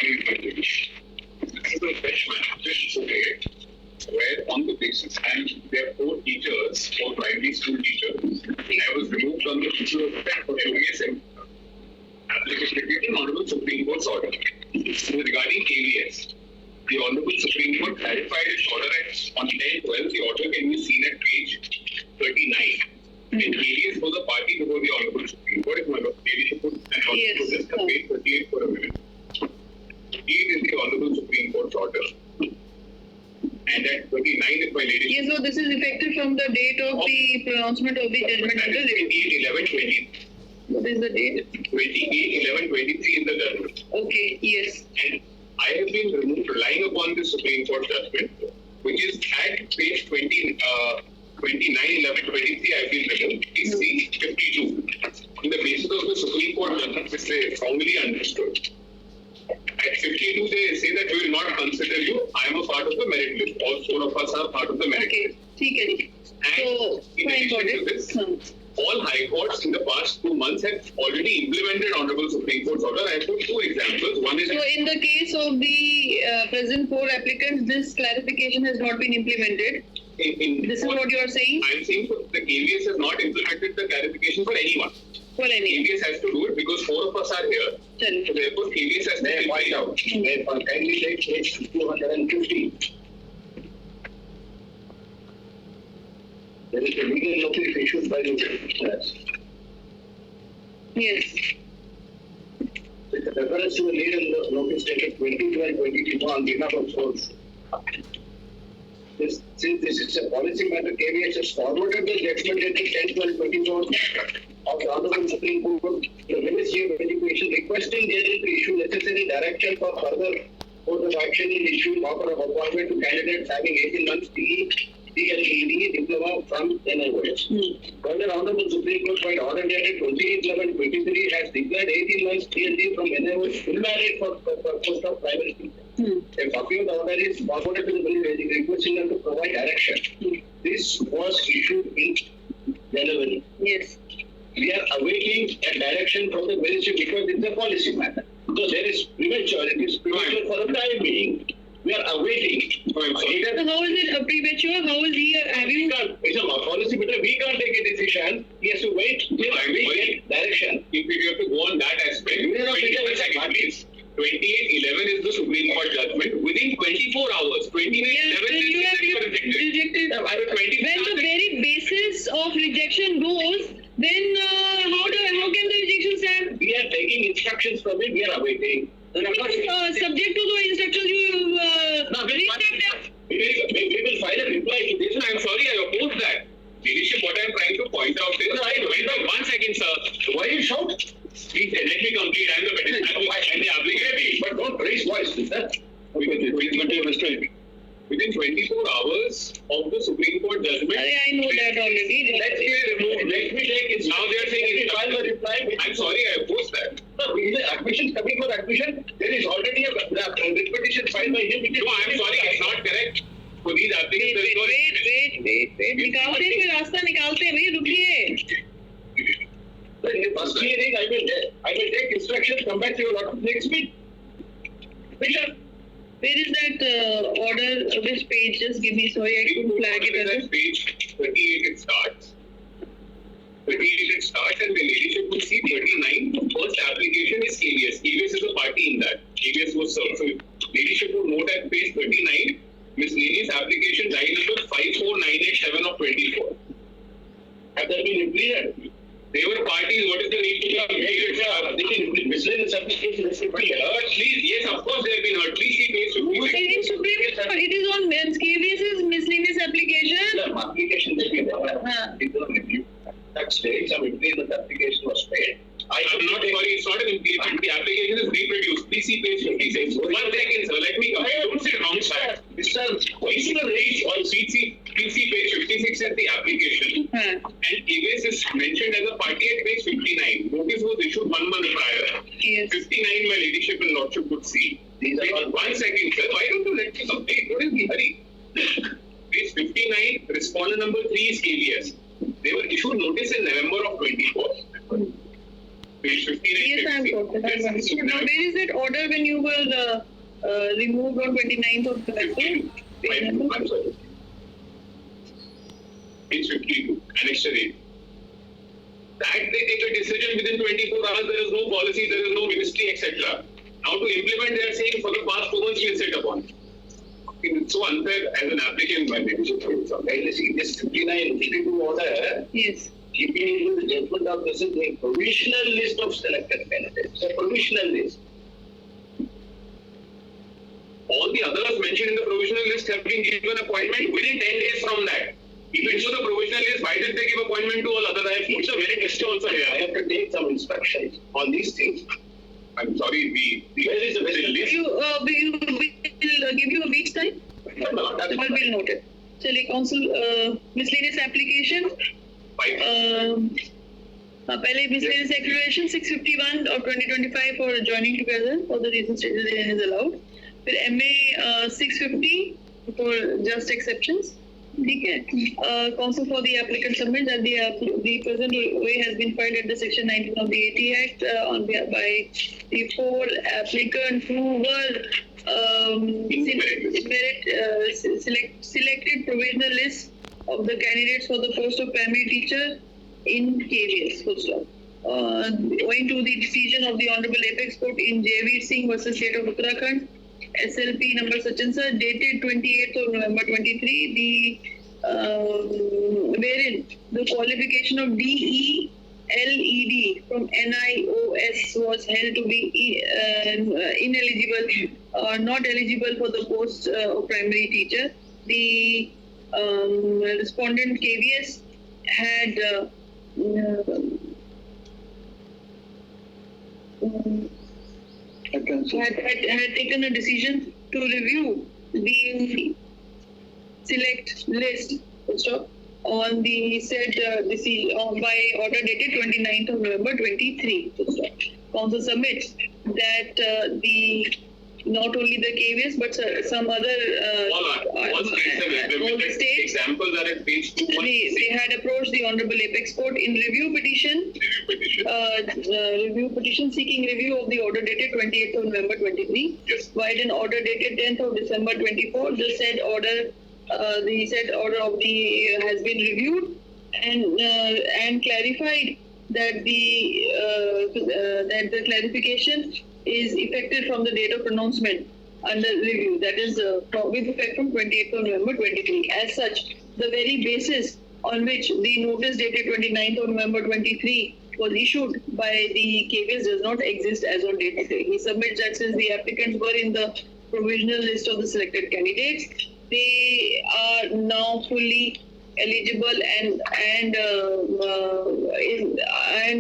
This is a fresh manifest today, where on the basis, and there are 4 teachers, 4 primary school teachers, I was removed on the issue of for KVS application Honorable Supreme Court's order. So regarding KVS, the Honorable Supreme Court clarified its order on 10/12. The order can be seen at page 39. And KVS was a party before the Honorable Supreme Court. If my lady should put an order to just page 38 for a minute. It is the Honorable Supreme Court's order. And at 29, if my lady... Yes, so this is effective from the date of the pronouncement of the judgment. That is 28/11/20. What is the date? 28/11/23 in the judgment. Okay, yes. And I have been relying upon the Supreme Court judgment, which is at page 29/11/23. I have been removed. PC 52. On the basis of the Supreme Court judgment, which they wrongly understood. At 52, they say that we will not consider you. I am a part of the merit list. All 4 of us are part of the merit list. Okay. So, in addition to this, all high courts in the past 2 months have already implemented Honorable Supreme Court's order. I have put 2 examples. One is... So, in the case of the present 4 applicants, this clarification has not been implemented. This is what you are saying? I am saying the KVS has not implemented the clarification for anyone. For anyone. KVS has to do it because 4 of us are here. So therefore, KVS has to point out. Therefore, kindly take page 250. There is a legal notice issued by the judge. Yes. With reference to a legal notice dated 20/12/22 on behalf of source. Since this is a policy matter, KVS has forwarded the judgment dated 10/12/24 of the Honorable Supreme Court to the Ministry of Education, requesting them to issue necessary direction for further course of action in issuing offer of appointment to candidates having 18 months D.EL.ED diploma from NIOS. Further, Honorable Supreme Court by order dated 28/11/23 has declared 18 months D.EL.ED from NIOS invalid for post of primary teacher. A copy of the order is forwarded to the ministry requesting them to provide direction. This was issued in January. Yes. We are awaiting a direction from the ministry because it's a policy matter. So there is premature. It is premature for the time being. We are awaiting. So how is it premature? How is he? Have you? It's a policy matter. We can't take a decision. He has to wait till we get direction. If we have to go on that aspect, 28/11 is the Supreme Court judgment. Within 24 hours, 28/11 is rejected. When the very basis of rejection goes, then how can the rejection stand? We are taking instructions from it. We are awaiting. Subject to the instructions you we will file a reply to this. I'm sorry, I oppose that. Leadership, what I'm trying to point out is, one second, sir. Why you shout? Please let me complete. I'm the petitioner and the applicant. But don't raise voice. Within 24 hours of the Supreme Court judgment. I know that already. Let me take it. Now they are saying if file a reply. I'm sorry, I oppose that. No, admission coming for admission. There is already a petition filed by him. No, I'm sorry, it's not correct. For these applicants, there is no wait. निकालते हैं फिर रास्ता निकालते हैं भाई रुकिए. In the first hearing, I will take instructions. Come back to you next week. Where is that order? Which page? Just give me. Sorry, I couldn't flag it. At page 38 it starts. 38 it starts, and the ladyship would see 39. The first application is KVS. KVS is a party in that. KVS was served. So ladyship would note at page 39, Miss Lady's application died number 54987 of 24. Have that been implemented? They were parties. What is the need to be miscellaneous application has been heard? Please, yes, of course they have been heard. Please see page 56. It is on KVS's miscellaneous application. The application has been review. That stage, some implement application was made. I'm not sorry, it's not an implement. The application is reproduced. Please see page 56. 1 second, sir. Let me come. Don't say wrong fact. Mr. Please see page 56 at the application. And KVS is mentioned as a party at page 59. Notice was issued 1 month prior. Yes. 59, my ladyship and lordship would see. These are all 1 second, sir. Why don't you let me complete? What is the hurry? Page 59, respondent number 3 is KVS. They were issued notice in November of 24. Page 15 and Yes, I am 16. got that. Yes, So now, where is that order when you were removed on 29th of November? I'm sorry. Page 52, Annexure 8. That they take a decision within 24 hours, there is no policy, there is no ministry, etc. Now to implement, they are saying for the past 2 months we will set upon. It's so unfair as an applicant, my name. This 59 52 order, Yes. keeping in the judgment of this is a provisional list of selected candidates. A provisional list. All the others mentioned in the provisional list have been given appointment within 10 days from that. If it's the provisional list, why did they give appointment to all others? I have put the very list also I here. have to take some instructions on these things. I'm sorry, Where is the list? We will give you a week's time. No, that is All will note it. Chale, council miscellaneous application. पहले miscellaneous declaration 651 of 2025 for joining together for the reasons stated therein is allowed. फिर MA 650 for just exceptions. ठीक है. Counsel for the applicant submit that the present way has been filed at the section 19 of the AT Act on behalf by the 4 applicants who were selected provisional list of the candidates for the post of primary teacher in KVS. Full stop. Owing to the decision of the Honorable Apex Court in J.V. Singh versus State of Uttarakhand, SLP number such and such, dated 28th of November 23, wherein the qualification of D.EL.ED from NIOS was held to be ineligible or not eligible for the post of primary teacher. The respondent KVS had had taken a decision to review the select list on the said decision by order dated 29th of November 23. Council submits that the not only the KVS but some other states examples are at page 216. they had approached the Honorable Apex Court in review petition seeking review of the order dated 28th of November 23. Yes. While an order dated 10th of December 24, the said order of the has been reviewed and clarified that the clarification is effective from the date of pronouncement under review, that is with effect from 28th of November 23. As such, the very basis on which the notice dated 29th of November 23 was issued by the KVS does not exist as on date today. He submits that since the applicants were in the provisional list of the selected candidates, they are now fully eligible and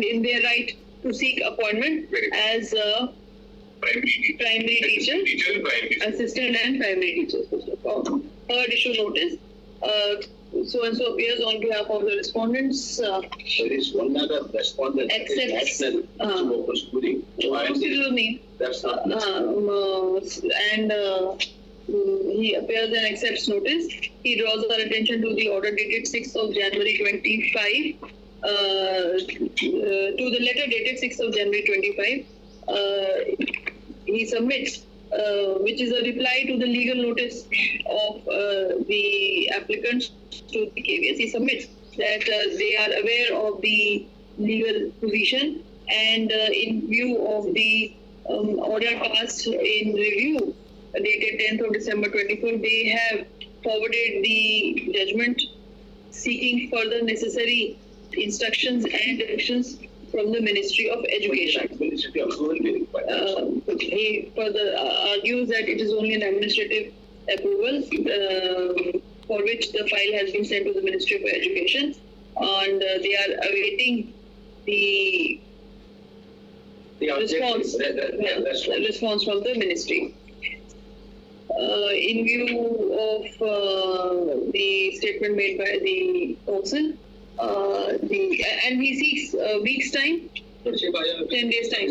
in their right to seek appointment as a primary teacher, assistant and primary teacher. Third issue notice. So and so appears on behalf of the respondents. There is one other respondent. Accepts. National schooling. Procedural name. That's not. He appears and accepts notice. He draws our attention to the order dated 6th of January 25. To the letter dated 6th of January 25. He submits, which is a reply to the legal notice of the applicants to the KVS. He submits that they are aware of the legal position and in view of the order passed in review dated 10th of December 24, they have forwarded the judgment seeking further necessary instructions and directions from the Ministry of Education. He further argues that it is only an administrative approval for which the file has been sent to the Ministry of Education, and they are awaiting the response from the Ministry. In view of the statement made by the council, and he seeks a week's time, 10 days time.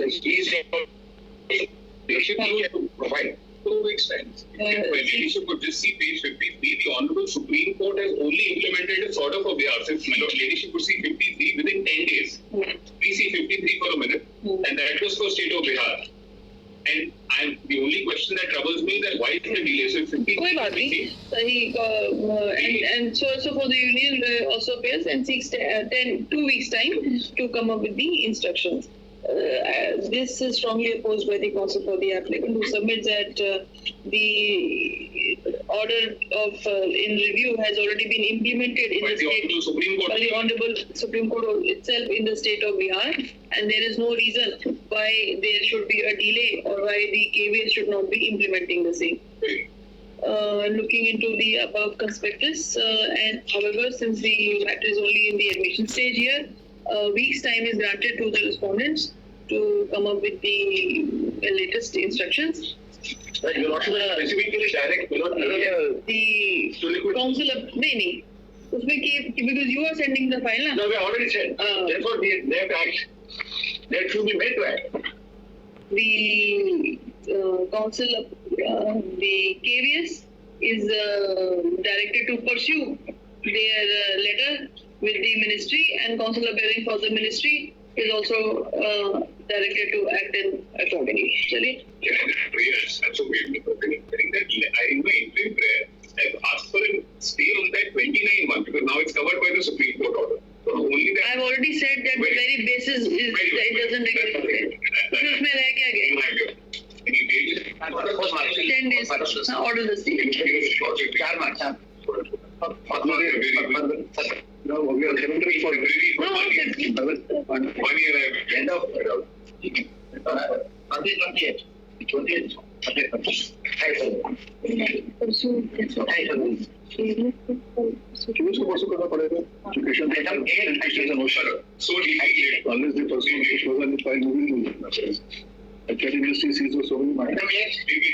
They should be able to provide. 2 weeks time. When you could just see page 53, the Honorable Supreme Court has only implemented a sort of a Bihar. Since lady could see 53 within 10 days. We see 53 for a minute, and that was for state of Bihar. And the only question that troubles me is that why is the delay? So 53. कोई बात नहीं. So and so also for the union also appears and seeks 2 weeks time to come up with the instructions. This is strongly opposed by the counsel for the applicant, who submits that the order of in review has already been implemented in the state by the Honorable Supreme Court itself in the state of Bihar, and there is no reason why there should be a delay or why the KVS should not be implementing the same. Looking into the above conspectus, and however, since the matter is only in the admission stage here, a week's time is granted to the respondents to come up with the latest instructions. But you're not specifically direct, you're not The council of नहीं उसमें because you are sending the file ना. No, we already said. Therefore, they have to act. That should be made to act. The council of the KVS is directed to pursue their letter with the ministry, and council appearing for the ministry is also directed to act accordingly. Chaliye. Yes, and so we're getting that in my interim prayer, I've asked for a stay on that 29 months because now it's covered by the Supreme Court order. So only that. I've already said that the very basis is that it doesn't exist. So उसमें रह क्या गया? 10 days. Order the state. 4 months. No, we are coming to for No, 1 year end of 28. So delayed. Unless the person was on the file, moving to the so many Maybe